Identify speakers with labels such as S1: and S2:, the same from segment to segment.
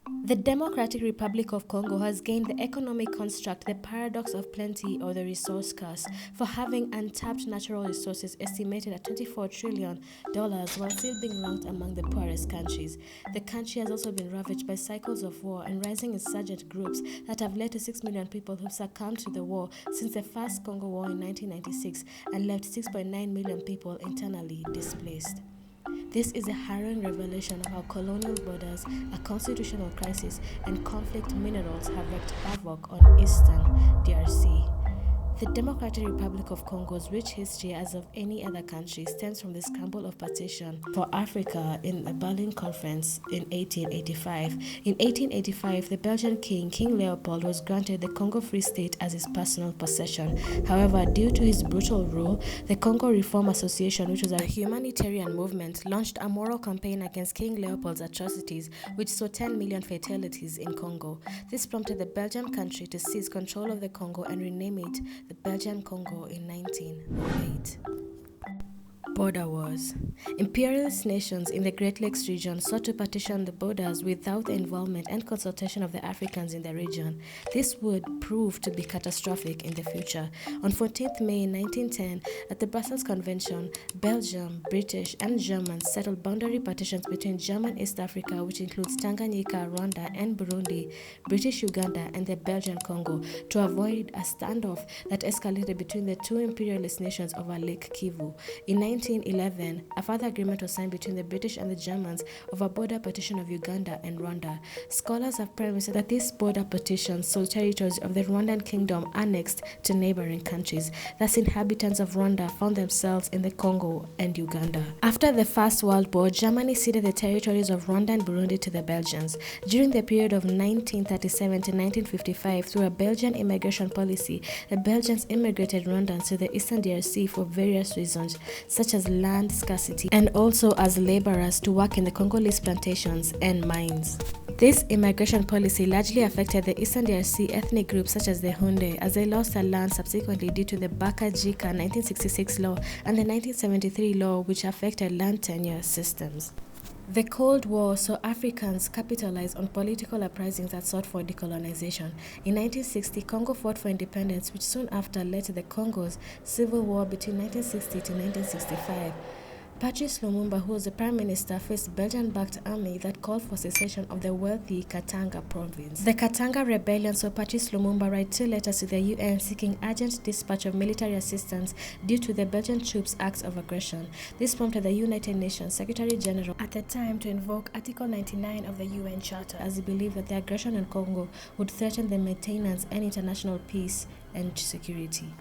S1: The Democratic Republic of Congo has gained the economic construct, the paradox of plenty or the resource curse, for having untapped natural resources estimated at $24 trillion while still being ranked among the poorest countries. The country has also been ravaged by cycles of war and rising insurgent groups that have led to 6 million people who've succumbed to the war since the First Congo War in 1996 and left 6.9 million people internally displaced. This is a harrowing revelation of how colonial borders, a constitutional crisis, and conflict minerals have wreaked havoc on eastern DRC. The Democratic Republic of Congo's rich history, as of any other country, stems from the scramble of partition for Africa in the Berlin Conference in 1885. In 1885, the Belgian King Leopold, was granted the Congo Free State as his personal possession. However, due to his brutal rule, the Congo Reform Association, which was a humanitarian movement, launched a moral campaign against King Leopold's atrocities, which saw 10 million fatalities in Congo. This prompted the Belgian country to seize control of the Congo and rename it the Belgian Congo in 1908. Border wars. Imperialist nations in the Great Lakes region sought to partition the borders without the involvement and consultation of the Africans in the region. This would prove to be catastrophic in the future. On 14th May 1910, at the Brussels Convention, Belgium, British, and Germans settled boundary partitions between German East Africa, which includes Tanganyika, Rwanda, and Burundi, British Uganda, and the Belgian Congo, to avoid a standoff that escalated between the two imperialist nations over Lake Kivu. In 1911, a further agreement was signed between the British and the Germans over border partition of Uganda and Rwanda. Scholars have premised that this border partition saw territories of the Rwandan kingdom annexed to neighboring countries. Thus, inhabitants of Rwanda found themselves in the Congo and Uganda. After the First World War, Germany ceded the territories of Rwanda and Burundi to the Belgians. During the period of 1937 to 1955, through a Belgian immigration policy, the Belgians immigrated Rwandans to the eastern DRC for various reasons, such as land scarcity and also as laborers to work in the Congolese plantations and mines. This immigration policy largely affected the eastern DRC ethnic groups such as the Hunde, as they lost their land subsequently due to the Baka-Jika 1966 law and the 1973 law, which affected land tenure systems. The Cold War saw Africans capitalize on political uprisings that sought for decolonization. In 1960, Congo fought for independence, which soon after led to the Congo's civil war between 1960 to 1965. Patrice Lumumba, who was the prime minister, faced Belgian-backed army that called for secession of the wealthy Katanga province. The Katanga rebellion saw Patrice Lumumba write 2 letters to the UN seeking urgent dispatch of military assistance due to the Belgian troops' acts of aggression. This prompted the United Nations Secretary General at the time to invoke Article 99 of the UN Charter, as he believed that the aggression in Congo would threaten the maintenance and international peace and security.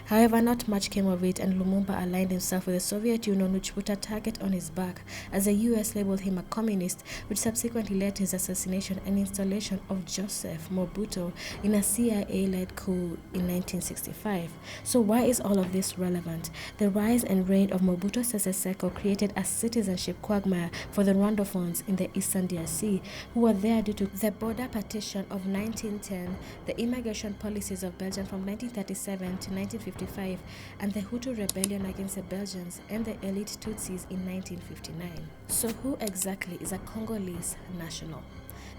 S1: However, not much came of it, and Lumumba aligned himself with the Soviet Union, which put a target on his back, as the US labeled him a communist, which subsequently led to his assassination and installation of Joseph Mobutu in a CIA-led coup in 1965. So why is all of this relevant? The rise and reign of Mobutu Sese Seko created a citizenship quagmire for the Rwandophones in the eastern DRC, who were there due to the border partition of 1910, the immigration policies of Belgium from 1937 to 1955, and the Hutu rebellion against the Belgians and the elite Tutsis in 1959. So who exactly is a Congolese national?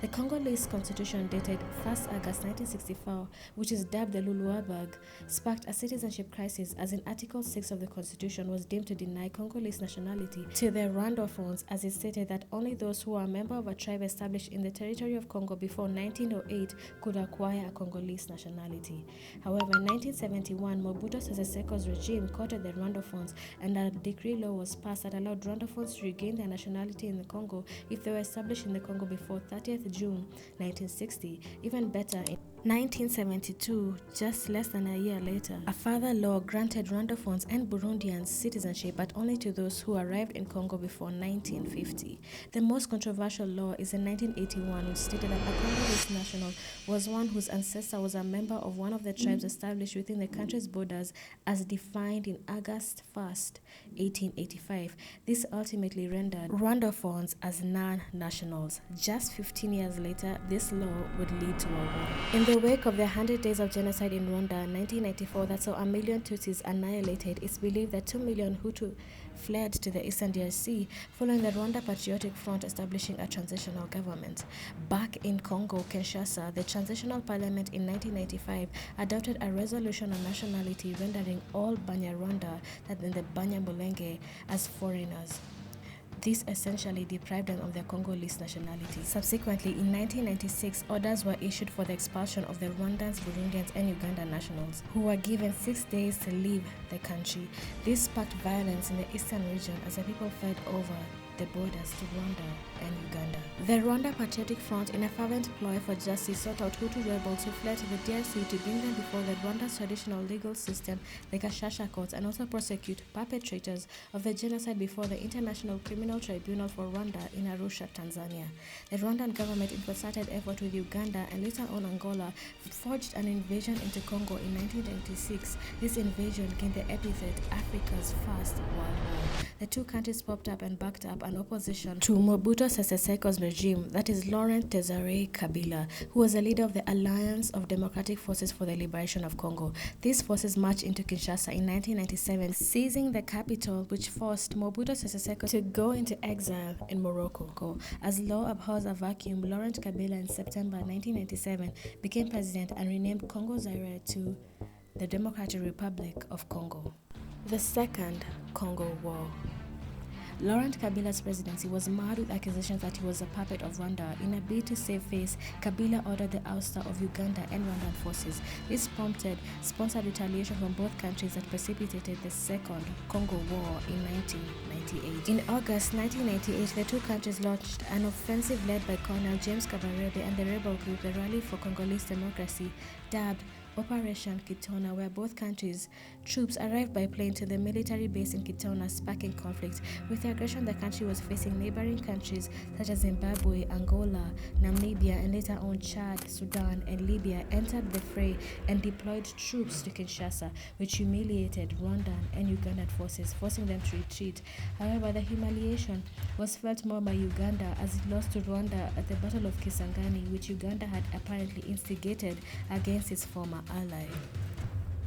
S1: The Congolese constitution dated 1st August 1964, which is dubbed the Luluaberg, sparked a citizenship crisis as in Article 6 of the constitution was deemed to deny Congolese nationality to the Rwandophones, as it stated that only those who are a member of a tribe established in the territory of Congo before 1908 could acquire a Congolese nationality. However, in 1971, Mobutu Sese Seko's regime courted the Rwandophones, and a decree law was passed that allowed Rwandophones to regain their nationality in the Congo if they were established in the Congo before 30th June 1960. Even better, in 1972, just less than a year later, a further law granted Rwandophones and Burundians citizenship, but only to those who arrived in Congo before 1950. The most controversial law is in 1981, which stated that a Congolese national was one whose ancestor was a member of one of the tribes established within the country's borders as defined in August 1st, 1885. This ultimately rendered Rwandophones as non-nationals. Just 15 years later, this law would lead to a war. In the wake of the 100 Days of Genocide in Rwanda in 1994 that saw 1 million Tutsis annihilated, it's believed that 2 million Hutu fled to the eastern DRC following the Rwanda Patriotic Front establishing a transitional government. Back in Congo, Kinshasa, the Transitional Parliament in 1995 adopted a resolution on nationality rendering all Banyarwanda, that in the Banyamulenge, as foreigners. This essentially deprived them of their Congolese nationality. Subsequently, in 1996, orders were issued for the expulsion of the Rwandans, Burundians, and Ugandan nationals, who were given 6 days to leave the country. This sparked violence in the eastern region as the people fled over the borders to Rwanda and Uganda. The Rwanda Patriotic Front, in a fervent ploy for justice, sought out Hutu rebels who fled to the DRC to bring them before the Rwanda's traditional legal system, the Gacaca courts, and also prosecute perpetrators of the genocide before the International Criminal Tribunal for Rwanda in Arusha, Tanzania. The Rwandan government, in concerted effort with Uganda and later on Angola, forged an invasion into Congo in 1996. This invasion gained the epithet Africa's First World War. The two countries popped up and backed up an opposition to Mobutu Sese Seko's regime, that is Laurent Desire Kabila, who was the leader of the Alliance of Democratic Forces for the Liberation of Congo. These forces marched into Kinshasa in 1997, seizing the capital, which forced Mobutu Sese Seko to go into exile in Morocco. As law abhors a vacuum, Laurent Kabila in September 1997 became president and renamed Congo Zaire to the Democratic Republic of Congo. The Second Congo War. Laurent Kabila's presidency was marred with accusations that he was a puppet of Rwanda. In a bid to save face, Kabila ordered the ouster of Uganda and Rwandan forces. This sponsored retaliation from both countries that precipitated the Second Congo War in 1998. In August 1998, the two countries launched an offensive led by Colonel James Kabarebe and the rebel group, the Rally for Congolese Democracy, dubbed Operation Kitona, where both countries' troops arrived by plane to the military base in Kitona, sparking conflict. With the aggression the country was facing, neighboring countries such as Zimbabwe, Angola, Namibia, and later on Chad, Sudan, and Libya entered the fray and deployed troops to Kinshasa, which humiliated Rwandan and Ugandan forces, forcing them to retreat. However, the humiliation was felt more by Uganda as it lost to Rwanda at the Battle of Kisangani, which Uganda had apparently instigated against its former ally.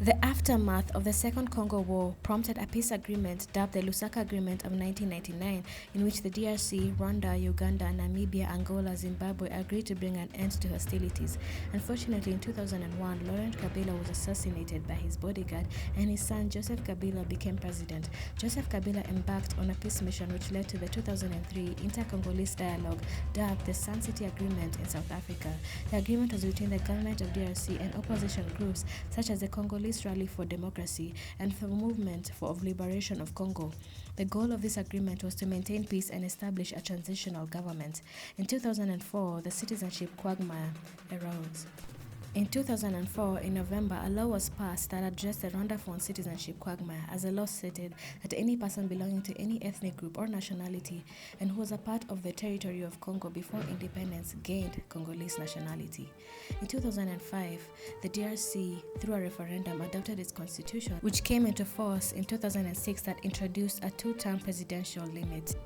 S1: The aftermath of the Second Congo War prompted a peace agreement dubbed the Lusaka Agreement of 1999, in which the DRC, Rwanda, Uganda, Namibia, Angola, Zimbabwe agreed to bring an end to hostilities. Unfortunately, in 2001, Laurent Kabila was assassinated by his bodyguard, and his son Joseph Kabila became president. Joseph Kabila embarked on a peace mission which led to the 2003 Inter-Congolese dialogue dubbed the Sun City Agreement in South Africa. The agreement was between the government of DRC and opposition groups such as the Congolese Rally for Democracy and the Movement of Liberation of Congo. The goal of this agreement was to maintain peace and establish a transitional government. In 2004, the citizenship quagmire arose. In 2004, in November, a law was passed that addressed the Rwandaphone citizenship quagmire, as the law stated that any person belonging to any ethnic group or nationality and who was a part of the territory of Congo before independence gained Congolese nationality. In 2005, the DRC, through a referendum, adopted its constitution, which came into force in 2006 that introduced a 2-term presidential limit.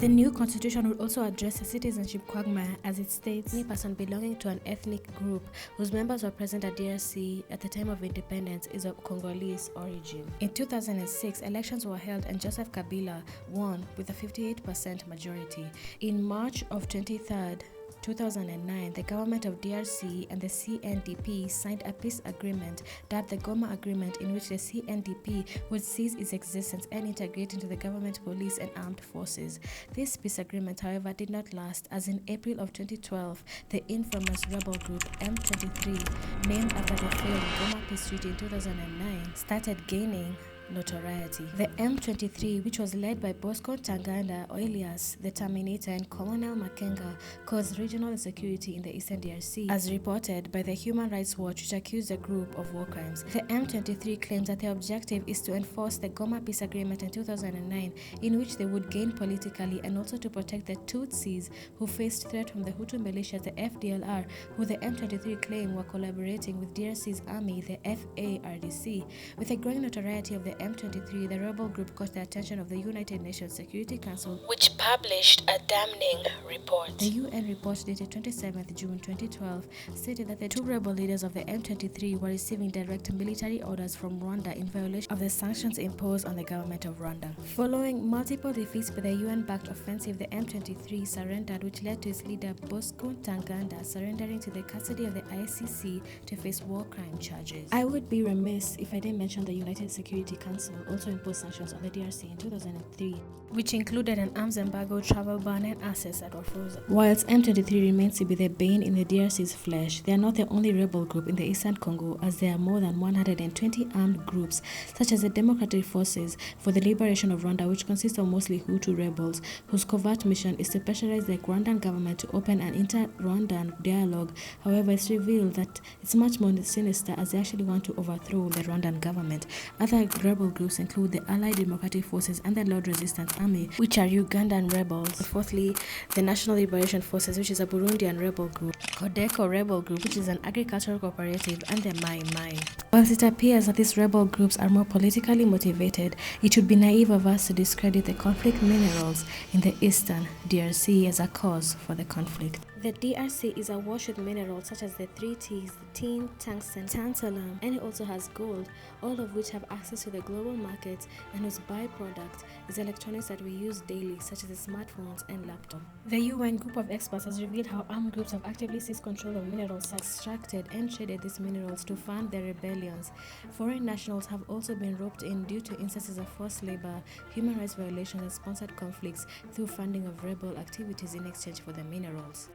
S1: The new constitution would also address the citizenship quagmire, as it states any person belonging to an ethnic group whose members were present at DRC at the time of independence is of Congolese origin. In 2006, elections were held and Joseph Kabila won with a 58% majority. In March of 2009, the government of DRC and the CNDP signed a peace agreement dubbed the Goma Agreement, in which the CNDP would cease its existence and integrate into the government, police, and armed forces. This peace agreement, however, did not last, as in April of 2012, the infamous rebel group M23, named after the failed Goma Peace Treaty in 2009, started gaining notoriety. The M23, which was led by Bosco Ntaganda, Elias the Terminator, and Colonial Makenga, caused regional insecurity in the eastern DRC, as reported by the Human Rights Watch, which accused the group of war crimes. The M23 claims that their objective is to enforce the Goma Peace Agreement in 2009, in which they would gain politically, and also to protect the Tutsis who faced threat from the Hutu militias, the FDLR, who the M23 claim were collaborating with DRC's army, the FARDC. With the growing notoriety of the M23, the rebel group caught the attention of the United Nations Security Council, which published a damning report. The UN report dated 27th June 2012 stated that the two rebel leaders of the M23 were receiving direct military orders from Rwanda in violation of the sanctions imposed on the government of Rwanda. Following multiple defeats by the UN-backed offensive, the M23 surrendered, which led to its leader Bosco Ntaganda surrendering to the custody of the ICC to face war crime charges. I would be remiss if I didn't mention the United Security Council also imposed sanctions on the DRC in 2003, which included an arms embargo, travel ban, and access that were frozen. Whilst M23 remains to be the bane in the DRC's flesh, they are not the only rebel group in the Eastern Congo, as there are more than 120 armed groups, such as the Democratic Forces for the Liberation of Rwanda, which consists of mostly Hutu rebels, whose covert mission is to pressurize the Rwandan government to open an inter-Rwandan dialogue. However, it's revealed that it's much more sinister, as they actually want to overthrow the Rwandan government. Other rebel groups include the Allied Democratic Forces and the Lord Resistance Army, which are Ugandan rebels. Fourthly, the National Liberation Forces, which is a Burundian rebel group, Codeco rebel group, which is an agricultural cooperative, and the Mai Mai. Whilst it appears that these rebel groups are more politically motivated, it would be naive of us to discredit the conflict minerals in the eastern DRC as a cause for the conflict. The DRC is awash with minerals such as the 3Ts, tin, tungsten, tantalum, and it also has gold, all of which have access to the global markets and whose byproduct is electronics that we use daily, such as the smartphones and laptops. The UN group of experts has revealed how armed groups have actively seized control of minerals, extracted and traded these minerals to fund their rebellions. Foreign nationals have also been roped in due to instances of forced labor, human rights violations, and sponsored conflicts through funding of rebel activities in exchange for the minerals.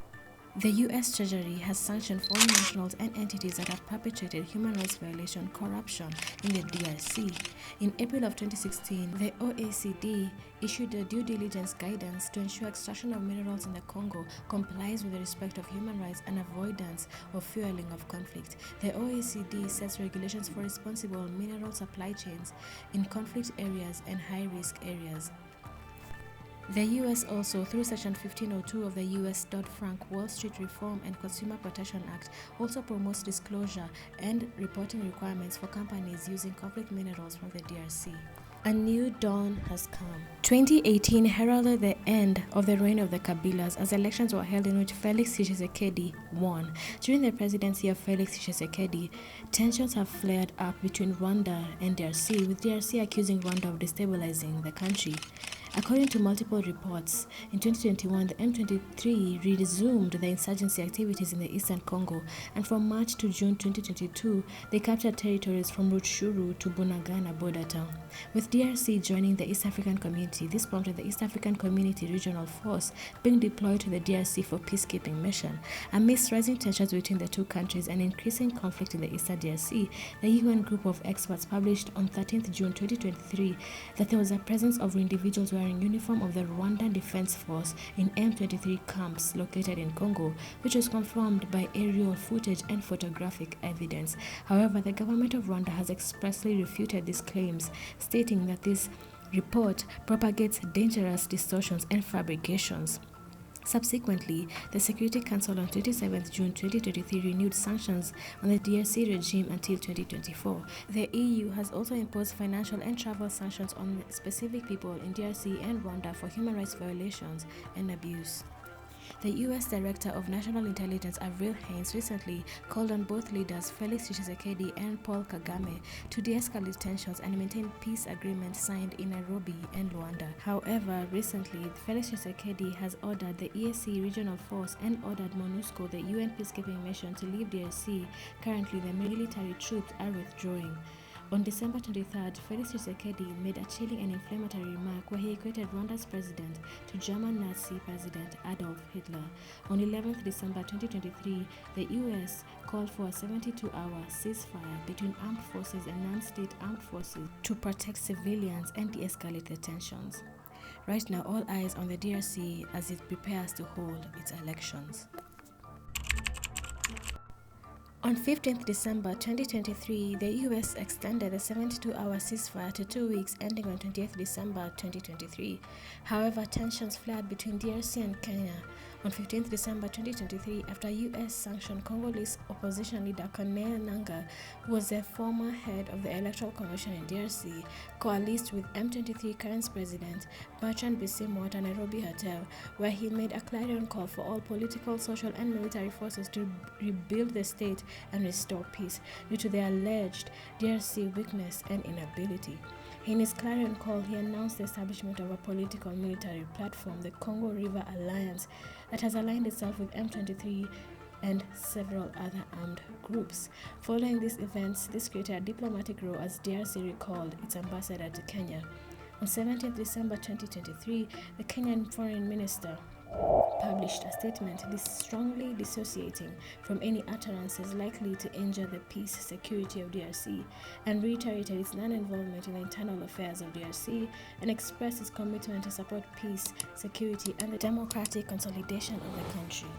S1: The U.S. Treasury has sanctioned foreign nationals and entities that have perpetrated human rights violation corruption in the DRC. In April of 2016, the OECD issued a due diligence guidance to ensure extraction of minerals in the Congo complies with the respect of human rights and avoidance of fueling of conflict. The OECD sets regulations for responsible mineral supply chains in conflict areas and high-risk areas. The U.S. also, through Section 1502 of the U.S. Dodd-Frank Wall Street Reform and Consumer Protection Act, also promotes disclosure and reporting requirements for companies using conflict minerals from the DRC. A new dawn has come. 2018 heralded the end of the reign of the Kabilas as elections were held in which Felix Tshisekedi won. During the presidency of Felix Tshisekedi, tensions have flared up between Rwanda and DRC, with DRC accusing Rwanda of destabilizing the country. According to multiple reports, in 2021, the M23 resumed the insurgency activities in the eastern Congo, and from March to June 2022, they captured territories from Rutshuru to Bunagana border town. With DRC joining the East African Community, this prompted the East African Community Regional Force being deployed to the DRC for peacekeeping mission. Amidst rising tensions between the two countries and increasing conflict in the eastern DRC, the UN group of experts published on 13th June 2023 that there was a presence of individuals wearing uniform of the Rwandan Defense Force in M23 camps located in Congo, which was confirmed by aerial footage and photographic evidence. However, the government of Rwanda has expressly refuted these claims, stating that this report propagates dangerous distortions and fabrications. Subsequently, the Security Council on 27 June 2023 renewed sanctions on the DRC regime until 2024. The EU has also imposed financial and travel sanctions on specific people in DRC and Rwanda for human rights violations and abuse. The U.S. Director of National Intelligence, Avril Haines, recently called on both leaders, Felix Tshisekedi and Paul Kagame, to de-escalate tensions and maintain peace agreements signed in Nairobi and Luanda. However, recently, Felix Tshisekedi has ordered the EAC regional force and ordered MONUSCO, the UN peacekeeping mission, to leave DRC. Currently, the military troops are withdrawing. On December 23rd, Felix Tshisekedi made a chilling and inflammatory remark where he equated Rwanda's president to German Nazi President Adolf Hitler. On 11th December 2023, the US called for a 72-hour ceasefire between armed forces and non-state armed forces to protect civilians and de-escalate the tensions. Right now, all eyes on the DRC as it prepares to hold its elections. On 15th December 2023, the US extended the 72-hour ceasefire to 2 weeks, ending on 20th December 2023. However, tensions flared between DRC and Kenya On 15th December 2023, after U.S. sanctioned Congolese opposition leader Colonial, who was the former head of the Electoral Commission in DRC, coalesced with M23 current president Bertrand Bisimwa at a Nairobi hotel, where he made a clarion call for all political, social, and military forces to rebuild the state and restore peace due to their alleged DRC weakness and inability. In his clarion call, he announced the establishment of a political military platform, the Congo River Alliance, that has aligned itself with M23 and several other armed groups. Following these events, this created a diplomatic row as DRC recalled its ambassador to Kenya. On 17th December 2023, the Kenyan foreign minister published a statement strongly dissociating from any utterances likely to injure the peace security of DRC, and reiterated its non-involvement in the internal affairs of DRC, and expressed its commitment to support peace, security, and the democratic consolidation of the country.